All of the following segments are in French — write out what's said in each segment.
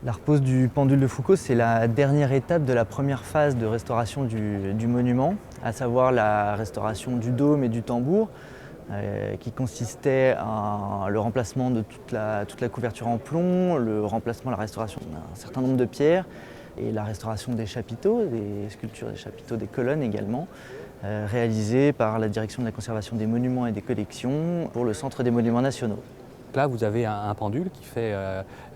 La repose du pendule de Foucault, c'est la dernière étape de la première phase de restauration du monument, à savoir la restauration du dôme et du tambour, qui consistait en le remplacement de toute la couverture en plomb, le remplacement, la restauration d'un certain nombre de pierres et la restauration des chapiteaux, des sculptures des chapiteaux, des colonnes également, réalisées par la Direction de la conservation des monuments et des collections pour le Centre des monuments nationaux. Là, vous avez un pendule qui fait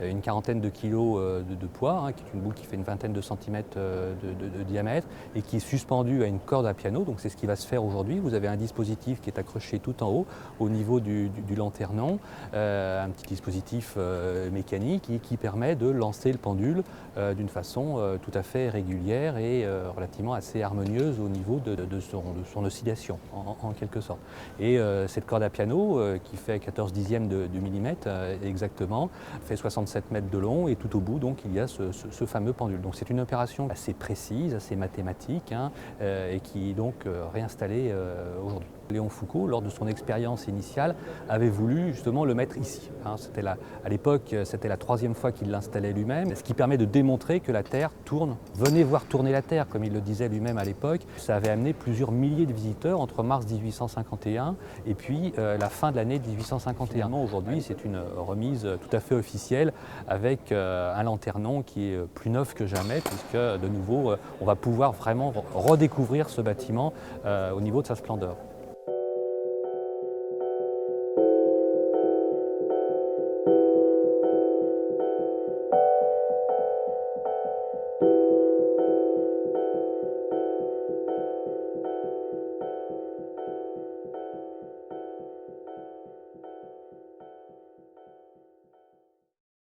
une quarantaine de kilos de poids, qui est une boule qui fait une vingtaine de centimètres de diamètre et qui est suspendu à une corde à piano. Donc c'est ce qui va se faire aujourd'hui. Vous avez un dispositif qui est accroché tout en haut, au niveau du lanternon, un petit dispositif mécanique qui permet de lancer le pendule d'une façon tout à fait régulière et relativement assez harmonieuse au niveau de son oscillation, en quelque sorte. Et cette corde à piano, qui fait 14 dixièmes du millimètre exactement, fait 67 mètres de long et tout au bout donc il y a ce fameux pendule. Donc c'est une opération assez précise, assez mathématique et qui est donc réinstallée aujourd'hui. Léon Foucault, lors de son expérience initiale, avait voulu justement le mettre ici. À l'époque, c'était la troisième fois qu'il l'installait lui-même, ce qui permet de démontrer que la Terre tourne. Venez voir tourner la Terre, comme il le disait lui-même à l'époque. Ça avait amené plusieurs milliers de visiteurs entre mars 1851 et puis la fin de l'année 1851. Aujourd'hui, c'est une remise tout à fait officielle avec un lanternon qui est plus neuf que jamais, puisque de nouveau, on va pouvoir vraiment redécouvrir ce bâtiment au niveau de sa splendeur.